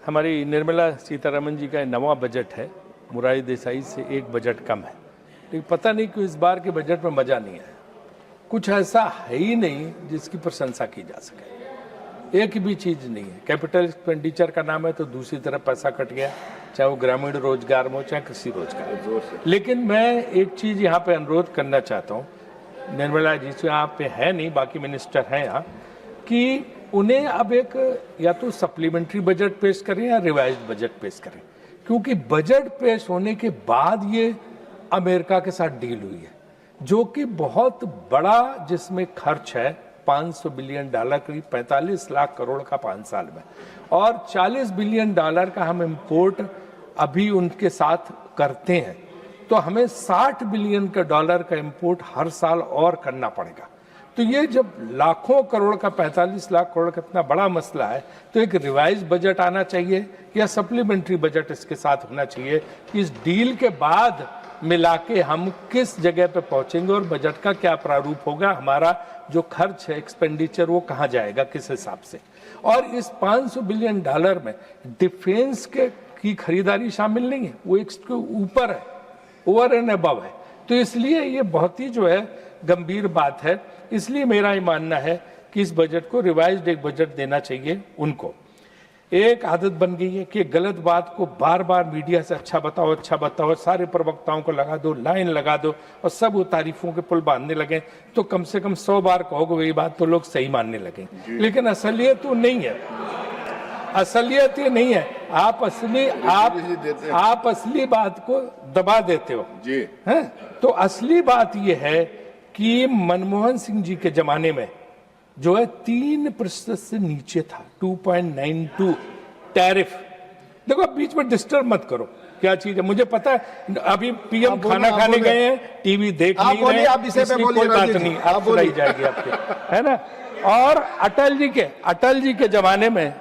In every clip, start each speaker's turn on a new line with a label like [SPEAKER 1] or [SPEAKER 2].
[SPEAKER 1] हमारी निर्मला सीतारमण जी का नवा बजट है, मोरारजी देसाई से एक बजट कम है, लेकिन पता नहीं क्यों इस बार के बजट में मज़ा नहीं आया। कुछ ऐसा है ही नहीं जिसकी प्रशंसा की जा सके, एक भी चीज़ नहीं है। कैपिटल एक्सपेंडिचर का नाम है तो दूसरी तरफ पैसा कट गया, चाहे वो ग्रामीण रोजगार में हो चाहे कृषि रोजगार। लेकिन मैं एक चीज़ यहाँ पे अनुरोध करना चाहता हूँ, निर्मला जी से यहाँ पे है नहीं, बाकी मिनिस्टर हैं यहाँ, कि उन्हें अब एक या तो सप्लीमेंट्री बजट पेश करें या रिवाइज्ड बजट पेश करें, क्योंकि बजट पेश होने के बाद ये अमेरिका के साथ डील हुई है जो कि बहुत बड़ा, जिसमें खर्च है $500 बिलियन, करीब 45 लाख करोड़ का 5 साल में, और $40 बिलियन का हम इंपोर्ट अभी उनके साथ करते हैं, तो हमें $60 बिलियन का इंपोर्ट हर साल और करना पड़ेगा। तो ये जब लाखों करोड़ का 45 लाख करोड़ का इतना बड़ा मसला है, तो एक रिवाइज बजट आना चाहिए या सप्लीमेंट्री बजट इसके साथ होना चाहिए कि इस डील के बाद मिला के हम किस जगह पे पहुंचेंगे और बजट का क्या प्रारूप होगा, हमारा जो खर्च है एक्सपेंडिचर वो कहाँ जाएगा, किस हिसाब से। और इस $500 बिलियन में डिफेंस की खरीदारी शामिल नहीं है, वो इसके ऊपर है, ओवर एंड अबव है। तो इसलिए ये बहुत ही जो है गंभीर बात है। इसलिए मेरा ये मानना है कि इस बजट को रिवाइज्ड एक बजट देना चाहिए उनको। एक आदत बन गई है कि गलत बात को बार बार मीडिया से अच्छा बताओ, सारे प्रवक्ताओं को लगा दो, लाइन लगा दो और सब वो तारीफों के पुल बांधने लगे, तो कम से कम 100 बार कहोगे वही बात तो लोग सही मानने लगे। लेकिन असलियत वो नहीं है, असलियत ये नहीं है। आप असली बात को दबा देते हो जी, हैं? तो असली बात ये है कि मनमोहन सिंह जी के जमाने में जो है 3% से नीचे था, 2.92 टैरिफ। देखो बीच में डिस्टर्ब मत करो, क्या चीज है मुझे पता है। अभी पीएम खाना खाने गए हैं, टीवी देख नहीं रहे, कोई बात नहीं, आप सुनाई जाएगी आपके, है ना। और अटल जी के जमाने में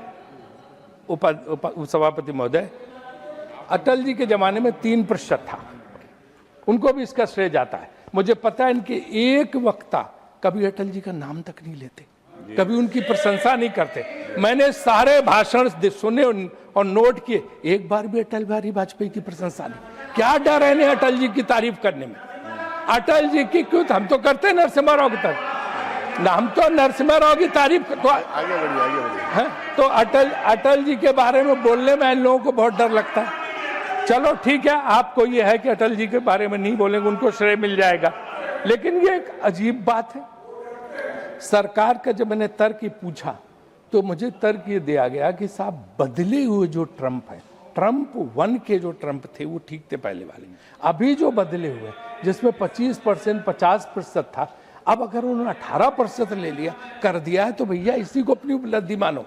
[SPEAKER 1] सभापति महोदय, अटल जी के जमाने में 3% था, उनको भी इसका श्रेय जाता है। मुझे पता है इनके एक वक्ता कभी अटल जी का नाम तक नहीं लेते, कभी उनकी प्रशंसा नहीं करते। मैंने सारे भाषण सुने और नोट किए, एक बार भी अटल बिहारी वाजपेयी की प्रशंसा नहीं। क्या डर है इन्हें अटल जी की तारीफ करने में? अटल जी की क्यों, हम तो करते हैं नरसिम्हा राव की तारीफ ना, हम तो नरसिम्हा राव की तारीफ तो आगे बढ़िए। तो अटल जी के बारे में बोलने में इन लोगों को बहुत डर लगता है। चलो ठीक है, आपको ये है कि अटल जी के बारे में नहीं बोलेंगे, उनको श्रेय मिल जाएगा। लेकिन ये एक अजीब बात है। सरकार का जब मैंने तर्क पूछा तो मुझे तर्क ये दिया गया कि साहब बदले हुए जो ट्रम्प है, ट्रम्प 1 के जो ट्रम्प थे वो ठीक थे पहले वाले, अभी जो बदले हुए जिसमें 25% 50% था, अब अगर उन्होंने 18% ले लिया कर दिया है तो भैया इसी को अपनी उपलब्धि मानो।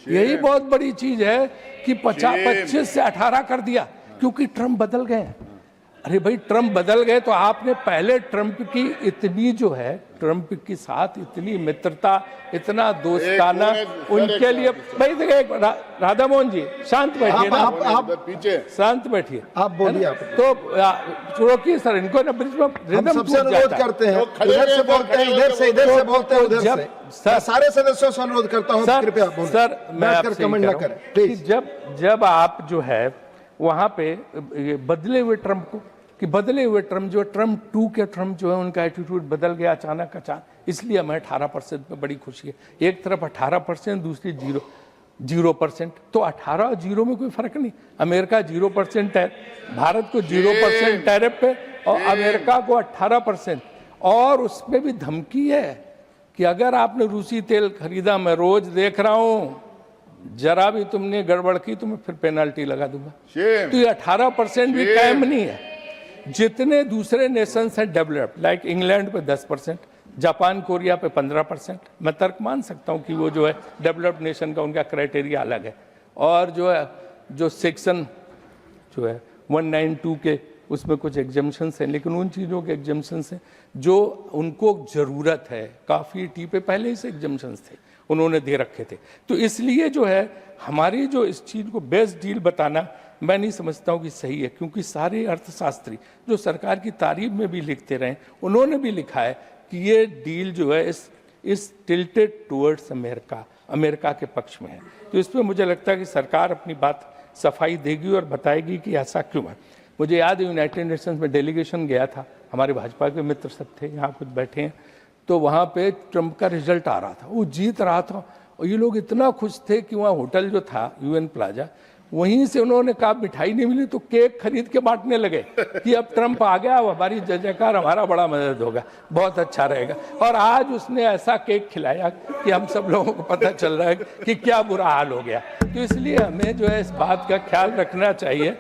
[SPEAKER 1] यही बहुत बड़ी चीज है कि 25 से 18 कर दिया, क्योंकि ट्रम्प बदल गए। अरे भाई ट्रम्प बदल गए तो आपने पहले ट्रम्प की इतनी जो है, ट्रम्प के साथ इतनी मित्रता, इतना दोस्ताना उनके लिए भाई देखिए, राधा मोहन जी शांत बैठिए ना, आप पीछे शांत बैठिए, आप बोलिए। तो रोकिए सर, इनको ना बीच में रिदम सबसे अनुरोध करते हैं, इधर से बोलते हैं, इधर से बोलते हैं, उधर से। सारे सदस्यों से अनुरोध करता हूं कृपया सर, मैं आपसे कमेंट ना करें प्लीज। जब आप जो है वहां पे बदले हुए ट्रम्प को, कि बदले हुए ट्रम्प जो ट्रम्प 2 के ट्रम्प जो है उनका एटीट्यूड बदल गया अचानक, इसलिए हमें 18% पे बड़ी खुशी है। एक तरफ 18%, दूसरी 0%। तो 18 और 0 में कोई फर्क नहीं। अमेरिका 0% है, भारत को 0% टैरिफ पे, और अमेरिका को 18%। और उसमें भी धमकी है कि अगर आपने रूसी तेल खरीदा, मैं रोज देख रहा हूँ, जरा भी तुमने गड़बड़ की तो मैं फिर पेनल्टी लगा दूंगा। तो ये 18% भी कायम नहीं है। जितने दूसरे नेशंस हैं डेवलप्ड, लाइक इंग्लैंड पे 10%, जापान कोरिया पे 15%, मैं तर्क मान सकता हूँ कि वो जो है डेवलप्ड नेशन का उनका क्राइटेरिया अलग है। और जो है जो सेक्शन जो है 192 के उसमें कुछ एग्जम्पशंस हैं, लेकिन उन चीज़ों के एग्जम्पशंस हैं जो उनको ज़रूरत है। काफ़ी टी पे पहले ही से एग्जम्पशंस थे, उन्होंने दे रखे थे। तो इसलिए जो है हमारी जो इस चीज़ को बेस्ट डील बताना मैं नहीं समझता हूँ कि सही है, क्योंकि सारे अर्थशास्त्री जो सरकार की तारीफ में भी लिखते रहे, उन्होंने भी लिखा है कि ये डील जो है इस टिल्टेड टुवर्ड्स अमेरिका, अमेरिका के पक्ष में है। तो इस पर मुझे लगता है कि सरकार अपनी बात सफाई देगी और बताएगी कि ऐसा क्यों है। मुझे याद है यूनाइटेड नेशंस में डेलीगेशन गया था, हमारे भाजपा के मित्र सब थे, यहाँ कुछ बैठे हैं, तो वहाँ पे ट्रंप का रिजल्ट आ रहा था, वो जीत रहा था और ये लोग इतना खुश थे कि वहाँ होटल जो था यूएन प्लाजा, वहीं से उन्होंने कहा मिठाई नहीं मिली तो केक खरीद के बांटने लगे कि अब ट्रंप आ गया, अब हमारी जय जयकार, हमारा बड़ा मदद होगा, बहुत अच्छा रहेगा। और आज उसने ऐसा केक खिलाया कि हम सब लोगों को पता चल रहा है कि क्या बुरा हाल हो गया। तो इसलिए हमें जो है इस बात का ख्याल रखना चाहिए,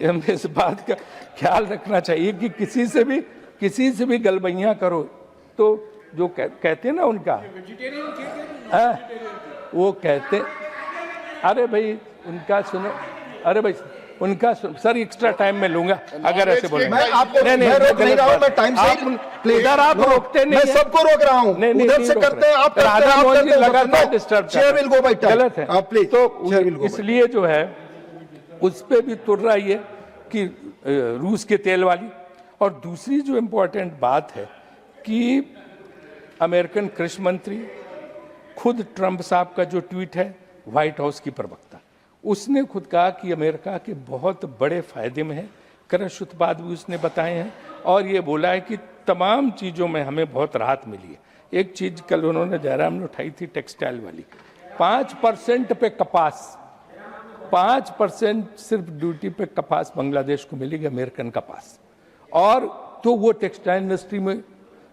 [SPEAKER 1] हमें इस बात का ख्याल रखना चाहिए कि किसी से भी गलबैयाँ करो तो जो कहते हैं ना उनका, वो कहते, अरे भाई उनका सुनो, अरे भाई उनका सर एक्स्ट्रा टाइम में लूंगा अगर ऐसे बोले।
[SPEAKER 2] मैं आपको नहीं रोक नहीं रहा हूं, मैं टाइम से
[SPEAKER 1] इधर आप रोकते नहीं,
[SPEAKER 2] मैं सबको रोक रहा हूं, उधर से करते हैं आप,
[SPEAKER 1] राधा मोहन जी लगातार disturb,
[SPEAKER 2] chair will go by time,
[SPEAKER 1] गलत है प्लीज। तो इसलिए जो है उस पे भी तुर रही है कि रूस के तेल वाली। और दूसरी जो इम्पोर्टेंट बात है कि अमेरिकन कृषि मंत्री खुद ट्रंप साहब का जो ट्वीट है, व्हाइट हाउस की प्रवक्ता, उसने खुद कहा कि अमेरिका के बहुत बड़े फायदे में है, कृषि उत्पाद भी उसने बताए हैं और ये बोला है कि तमाम चीज़ों में हमें बहुत राहत मिली है। एक चीज़ कल उन्होंने जयराम ने उठाई थी, टेक्सटाइल वाली, 5% पे कपास, 5% सिर्फ ड्यूटी पे कपास बांग्लादेश को मिलेगी, अमेरिकन कपास। और तो वो टेक्सटाइल इंडस्ट्री में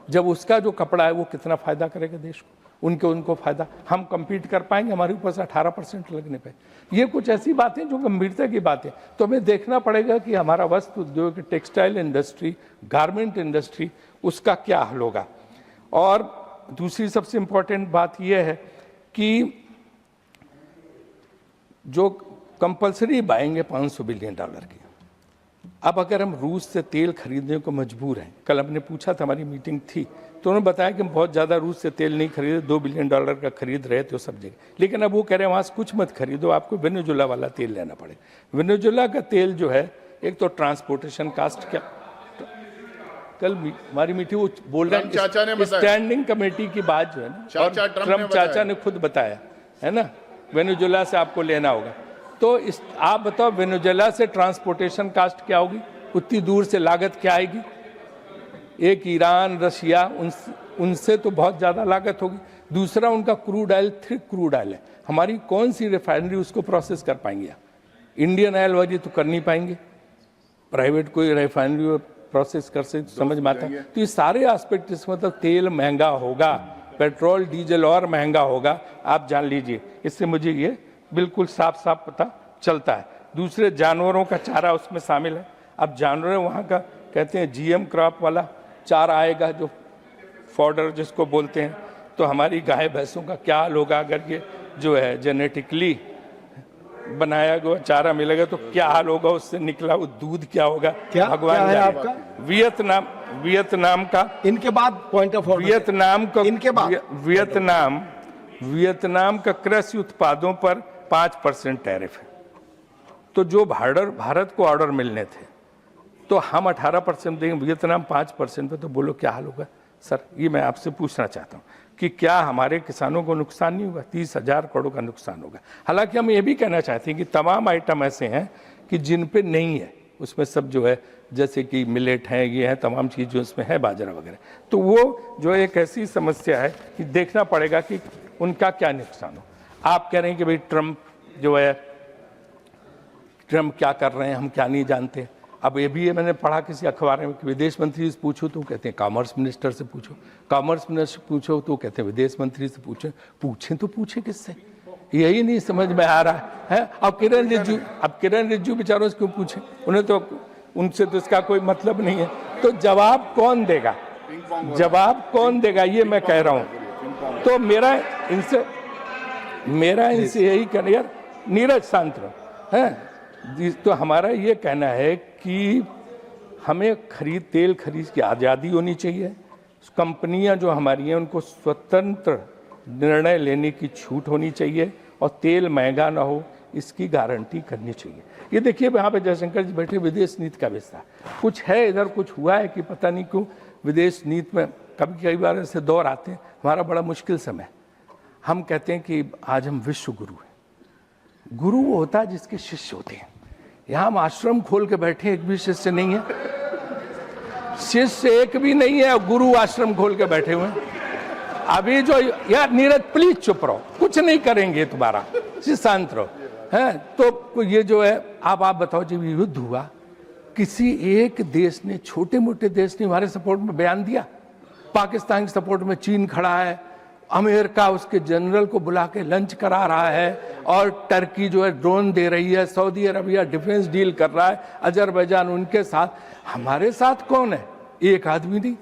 [SPEAKER 1] जब उसका जो कपड़ा है वो कितना फायदा करेगा देश को, उनको फायदा, हम compete कर पाएंगे, हमारे ऊपर से 18% लगने पे। ये कुछ ऐसी बातें जो गंभीरता की बात है। तो हमें देखना पड़ेगा कि हमारा वस्त्र उद्योग, टेक्सटाइल इंडस्ट्री, गारमेंट इंडस्ट्री, उसका क्या हल होगा। और दूसरी सबसे इम्पोर्टेंट बात यह है कि जो कंपल्सरी बाएंगे $500 बिलियन की, अब अगर हम रूस से तेल खरीदने को मजबूर हैं, कल हमने पूछा था, हमारी मीटिंग थी, तो उन्होंने बताया कि हम बहुत ज़्यादा रूस से तेल नहीं खरीदे, $2 बिलियन का खरीद रहे थे वो सब जगह, लेकिन अब वो कह रहे हैं वहाँ से कुछ मत खरीदो, आपको वेनेजुएला वाला तेल लेना पड़ेगा। वेनेजुएला का तेल जो है, एक तो ट्रांसपोर्टेशन कास्ट, क्या कल हमारी मीटिंग वो बोल रहे हैं स्टैंडिंग कमेटी की बात जो है ना, ट्रम्प चाचा ने खुद बताया है ना, वेनेजुएला से आपको लेना होगा। तो आप बताओ वेनेजुएला से ट्रांसपोर्टेशन कास्ट क्या होगी, उतनी दूर से लागत क्या आएगी। एक ईरान, रशिया, उनसे तो बहुत ज़्यादा लागत होगी। दूसरा उनका crude oil, thick crude oil है, हमारी कौन सी रिफाइनरी उसको प्रोसेस कर पाएंगे। इंडियन ऑयल वाली तो कर नहीं पाएंगे, प्राइवेट कोई रिफाइनरी प्रोसेस कर से समझ में आता है। तो ये सारे एस्पेक्ट, इसमें मतलब तेल महंगा होगा, पेट्रोल डीजल और महंगा होगा, आप जान लीजिए। इससे मुझे ये बिल्कुल साफ साफ पता चलता है। दूसरे जानवरों का चारा उसमें शामिल है। अब जानवर वहाँ का कहते हैं जीएम क्रॉप वाला चारा आएगा, जो फॉडर जिसको बोलते हैं, तो हमारी गाय भैंसों का क्या हाल होगा अगर ये जो है जेनेटिकली बनाया गया चारा मिलेगा तो क्या हाल होगा, उससे निकला वो दूध क्या होगा,
[SPEAKER 2] क्या
[SPEAKER 1] भगवान
[SPEAKER 2] है आपका।
[SPEAKER 1] वियतनाम का
[SPEAKER 2] इनके बाद पॉइंट ऑफ
[SPEAKER 1] वियतनाम का
[SPEAKER 2] इनके बाद
[SPEAKER 1] वियतनाम का कृषि उत्पादों पर 5% टैरिफ है। तो जो भारत को ऑर्डर मिलने थे तो हम 18% देंगे, वियतनाम 5% पे, तो बोलो क्या हाल होगा। सर ये मैं आपसे पूछना चाहता हूँ कि क्या हमारे किसानों को नुकसान नहीं होगा, 30,000 करोड़ का नुकसान होगा। हालांकि हम ये भी कहना चाहते हैं कि तमाम आइटम ऐसे हैं कि जिन पे नहीं है, उसमें सब जो है जैसे कि मिलेट है, ये है, तमाम चीज़ जो इसमें है, बाजरा वगैरह, तो वो जो एक ऐसी समस्या है कि देखना पड़ेगा कि उनका क्या नुकसान हो। आप कह रहे हैं कि भाई ट्रंप जो है, ट्रंप क्या कर रहे हैं हम क्या नहीं जानते। अब ये भी है, मैंने पढ़ा किसी अखबार में कि विदेश मंत्री से पूछो तो कहते हैं कॉमर्स मिनिस्टर से पूछो, कॉमर्स मिनिस्टर पूछो तो कहते हैं विदेश मंत्री से पूछें तो पूछे किससे, यही नहीं समझ में आ रहा है। अब किरण रिज्जू बेचारों से क्यों पूछे, उन्हें तो उनसे तो इसका कोई मतलब नहीं है। तो जवाब कौन देगा, ये मैं कह रहा हूँ। तो मेरा इनसे यही कहना, यार नीरज शांत रहो है। तो हमारा ये कहना है कि हमें तेल खरीद की आज़ादी होनी चाहिए। कंपनियां जो हमारी हैं उनको स्वतंत्र निर्णय लेने की छूट होनी चाहिए और तेल महंगा ना हो, इसकी गारंटी करनी चाहिए। ये देखिए यहाँ पे जयशंकर जी बैठे, विदेश नीति का विस्तार कुछ है, इधर कुछ हुआ है कि पता नहीं क्यों विदेश नीति में कई बार ऐसे दौर आते हैं। हमारा बड़ा मुश्किल समय, हम कहते हैं कि आज हम विश्व गुरु हैं। गुरु वो होता है जिसके शिष्य होते हैं। यहाँ हम आश्रम खोल के बैठे, एक भी शिष्य नहीं है, शिष्य एक भी नहीं है, गुरु आश्रम खोल के बैठे हुए हैं। अभी जो यार नीरज प्लीज चुप रहो, कुछ नहीं करेंगे तुम्हारा, शांत रहो हैं। तो ये जो है, अब आप बताओ, जब युद्ध हुआ किसी एक देश ने, छोटे मोटे देश ने हमारे सपोर्ट में बयान दिया? पाकिस्तान के सपोर्ट में चीन खड़ा है, अमेरिका उसके जनरल को बुला के लंच करा रहा है, और टर्की जो है ड्रोन दे रही है, सऊदी अरबिया डिफेंस डील कर रहा है, अजरबैजान उनके साथ। हमारे साथ कौन है? एक आदमी नहीं,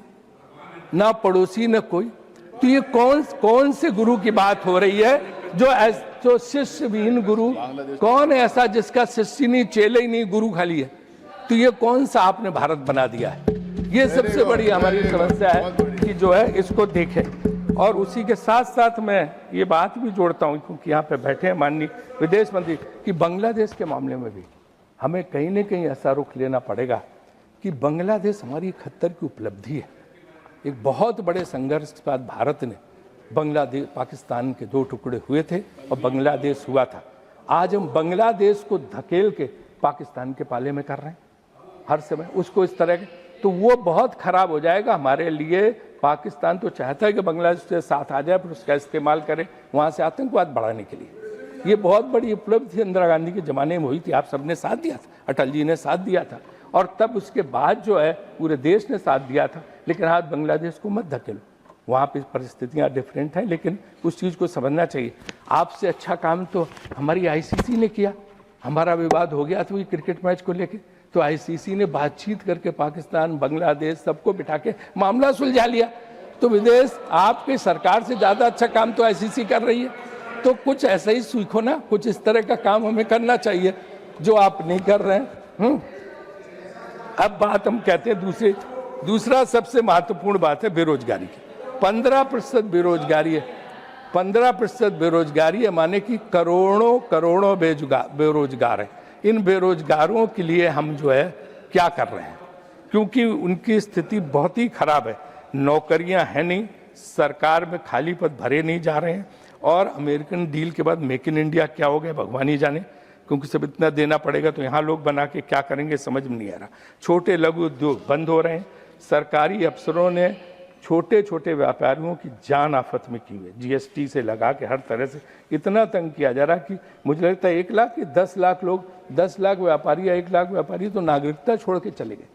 [SPEAKER 1] ना पड़ोसी न कोई। तो ये कौन से गुरु की बात हो रही है? जो शिष्यविहीन गुरु, कौन है ऐसा जिसका शिष्य नहीं, चेले ही नहीं, गुरु खाली है? तो ये कौन सा आपने भारत बना दिया है? ये सबसे बड़ी हमारी समस्या है कि जो है इसको देखें। और उसी के साथ साथ मैं ये बात भी जोड़ता हूँ, क्योंकि यहाँ पे बैठे हैं माननीय विदेश मंत्री, कि बांग्लादेश के मामले में भी हमें कहीं न कहीं ऐसा रुख लेना पड़ेगा कि बांग्लादेश हमारी 71 की उपलब्धि है। एक बहुत बड़े संघर्ष के बाद भारत ने बांग्लादेश, पाकिस्तान के 2 टुकड़े हुए थे और बांग्लादेश हुआ था। आज हम बांग्लादेश को धकेल के पाकिस्तान के पाले में कर रहे हैं हर समय उसको इस तरह के, तो वो बहुत खराब हो जाएगा हमारे लिए। पाकिस्तान तो चाहता है कि बांग्लादेश के साथ आ जाए, फिर उसका इस्तेमाल करे वहाँ से आतंकवाद बढ़ाने के लिए। ये बहुत बड़ी उपलब्धि इंदिरा गांधी के ज़माने में हुई थी, आप सबने साथ दिया था, अटल जी ने साथ दिया था, और तब उसके बाद जो है पूरे देश ने साथ दिया था। लेकिन आज बांग्लादेश को मत धकेलो, वहाँ पे परिस्थितियाँ डिफरेंट हैं, लेकिन उस चीज़ को समझना चाहिए। आपसे अच्छा काम तो हमारी आईसीसी ने किया। हमारा विवाद हो गया था वही क्रिकेट मैच को लेके, तो आईसीसी ने बातचीत करके पाकिस्तान, बांग्लादेश सबको बिठा के मामला सुलझा लिया। तो विदेश, आपकी सरकार से ज़्यादा अच्छा काम तो आईसीसी कर रही है। तो कुछ ऐसा ही सीखो ना, कुछ इस तरह का काम हमें करना चाहिए जो आप नहीं कर रहे हैं। अब बात हम कहते हैं दूसरा सबसे महत्वपूर्ण बात है बेरोजगारी की। 15% बेरोजगारी है। 15% बेरोजगारी है, माने कि करोड़ों बेरोजगार है। इन बेरोजगारों के लिए हम जो है क्या कर रहे हैं, क्योंकि उनकी स्थिति बहुत ही खराब है। नौकरियां हैं नहीं, सरकार में खाली पद भरे नहीं जा रहे हैं, और अमेरिकन डील के बाद मेक इन इंडिया क्या हो गया भगवान ही जाने, क्योंकि सब इतना देना पड़ेगा तो यहाँ लोग बना के क्या करेंगे समझ में नहीं आ रहा। छोटे लघु उद्योग बंद हो रहे हैं। सरकारी अफसरों ने छोटे छोटे व्यापारियों की जान आफत में की है, जीएसटी से लगा के हर तरह से इतना तंग किया जा रहा कि मुझे लगता है 1 लाख कि 10 लाख लोग, 10 लाख व्यापारी या 1 लाख व्यापारी तो नागरिकता छोड़ के चले गए।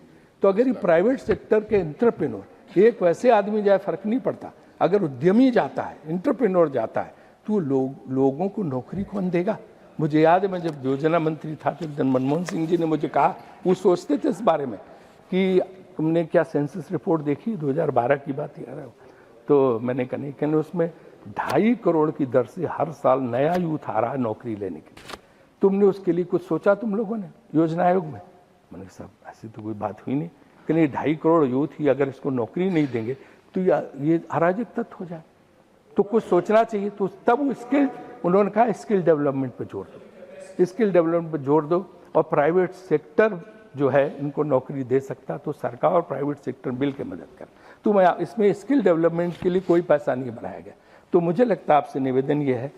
[SPEAKER 1] तो अगर ये प्राइवेट सेक्टर के एंटरप्रेन्योर, एक वैसे आदमी जाए फर्क नहीं पड़ता, अगर उद्यमी जाता है, एंटरप्रेन्योर जाता है, तो लोगों को नौकरी कौन देगा? मुझे याद है मैं जब योजना मंत्री था तो एक दिन मनमोहन सिंह जी ने मुझे कहा, वो सोचते थे इस बारे में कि तुमने क्या सेंसस रिपोर्ट देखी 2012 की बात याद है? तो मैंने कहा नहीं, कहने उसमें 2.5 करोड़ की दर से हर साल नया यूथ आ रहा है नौकरी लेने के लिए। तुमने उसके लिए कुछ सोचा तुम लोगों ने योजना आयोग में? मैंने कहा साहब ऐसी तो कोई बात हुई नहीं। कहने 2.5 करोड़ यूथ ही अगर इसको नौकरी नहीं देंगे तो ये अराजक तत्व हो जाए, तो कुछ सोचना चाहिए। तो तब स्किल, उन्होंने कहा स्किल डेवलपमेंट पर जोर दो, स्किल डेवलपमेंट पर जोर दो, और प्राइवेट सेक्टर जो है इनको नौकरी दे सकता तो सरकार और प्राइवेट सेक्टर मिल के मदद कर। तो मैं इसमें स्किल डेवलपमेंट के लिए कोई पैसा नहीं बनाया गया। तो मुझे लगता है आपसे निवेदन ये है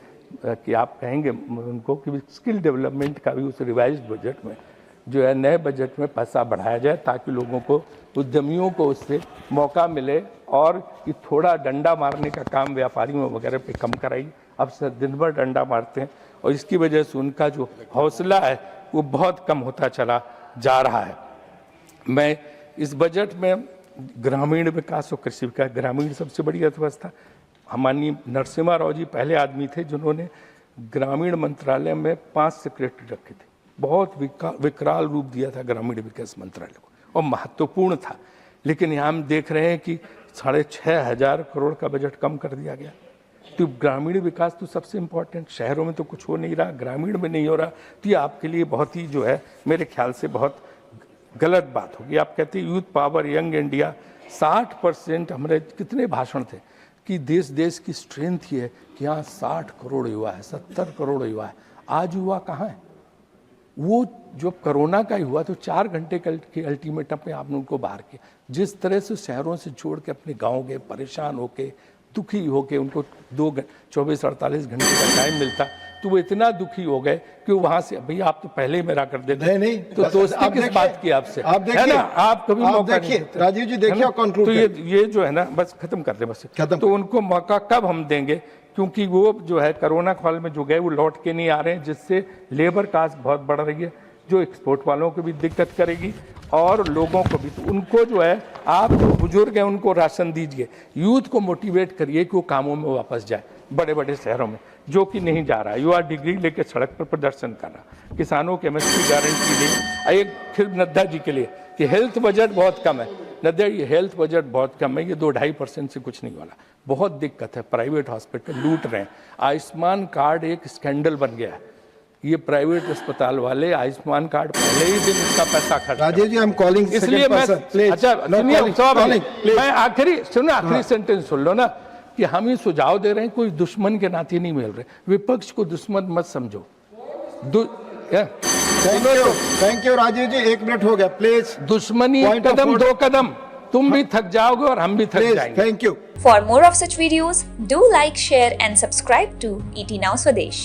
[SPEAKER 1] कि आप कहेंगे उनको कि स्किल डेवलपमेंट का भी उस रिवाइज्ड बजट में जो है, नए बजट में पैसा बढ़ाया जाए, ताकि लोगों को, उद्यमियों को उससे मौका मिले, और ये थोड़ा डंडा मारने का काम व्यापारियों वगैरह पे कम कराइए। अब से दिन भर डंडा मारते हैं, और इसकी वजह से उनका जो हौसला है वो बहुत कम होता चला जा रहा है। मैं इस बजट में ग्रामीण विकास और कृषि विकास, ग्रामीण सबसे बड़ी अर्थव्यवस्था, हमारी नरसिम्हा राव जी पहले आदमी थे जिन्होंने ग्रामीण मंत्रालय में 5 सेक्रेटरी रखे थे। बहुत विकराल रूप दिया था ग्रामीण विकास मंत्रालय को, और महत्वपूर्ण था। लेकिन यहाँ हम देख रहे हैं कि 6,500 करोड़ का बजट कम कर दिया गया। तो ग्रामीण विकास तो सबसे इम्पोर्टेंट, शहरों में तो कुछ हो नहीं रहा, ग्रामीण में नहीं हो रहा, तो ये आपके लिए बहुत ही जो है मेरे ख्याल से बहुत गलत बात होगी। आप कहते हैं यूथ पावर, यंग इंडिया, 60% हमारे कितने भाषण थे कि देश की स्ट्रेंथ ये है कि यहाँ 60 करोड़ युवा है, 70 करोड़ युवा है। आज युवा कहाँ है? वो जो कोरोना का ही हुआ तो 4 घंटे के अल्टीमेटम में आपने उनको बाहर किया। जिस तरह से शहरों से छोड़ के अपने गाँव गए, परेशान होके दुखी होके उनको 24-48 घंटे का टाइम मिलता, तो वो इतना दुखी हो गए कि वहां से, भैया आप तो पहले ही मेरा कर देते,
[SPEAKER 2] नहीं
[SPEAKER 1] तो दोस्ती किस बात की आपसे,
[SPEAKER 2] आप देखिए,
[SPEAKER 1] है ना, आप कभी मौका नहीं देते।
[SPEAKER 2] राजीव जी देखिए, कंक्लूड
[SPEAKER 1] तो ये जो है ना, बस खत्म कर दे बस, तो उनको मौका कब हम देंगे, क्योंकि वो जो है कोरोना काल में जो गए वो लौट के नहीं आ रहे हैं, जिससे लेबर कास्ट बहुत बढ़ रही है, जो एक्सपोर्ट वालों को भी दिक्कत करेगी और लोगों को भी। तो उनको जो है, आप जो बुजुर्ग हैं उनको राशन दीजिए, यूथ को मोटिवेट करिए कि वो कामों में वापस जाए, बड़े बड़े शहरों में, जो कि नहीं जा रहा है। युवा डिग्री लेके सड़क पर प्रदर्शन कर रहा, किसानों के एमएसपी गारंटी दी। एक फिर नड्डा जी के लिए कि हेल्थ बजट बहुत कम है, नड्डा ये हेल्थ बजट बहुत कम है, ये 2-2.5% से कुछ नहीं वाला, बहुत दिक्कत है, प्राइवेट हॉस्पिटल लूट रहे हैं। आयुष्मान कार्ड एक स्कैंडल बन गया है, ये प्राइवेट अस्पताल वाले आयुष्मान कार्ड पहले ही दिन उसका पैसा खर्च।
[SPEAKER 2] Rajesh ji, I am calling,
[SPEAKER 1] इसलिए मैं, अच्छा सुनिए, मैं आखिरी सेंटेंस सुन लो ना, कि हम ही सुझाव दे रहे हैं, कोई दुश्मन के नाते नहीं मिल रहे, विपक्ष को दुश्मन मत समझो।
[SPEAKER 2] Thank you Rajiv ji, 1 minute हो गया, प्लीज।
[SPEAKER 1] दुश्मनी एक कदम 2 कदम, तुम भी थक जाओगे और हम भी थक जाएंगे।
[SPEAKER 2] Thank you.
[SPEAKER 3] For more of such videos, do like, share and subscribe to ET Now Swadesh.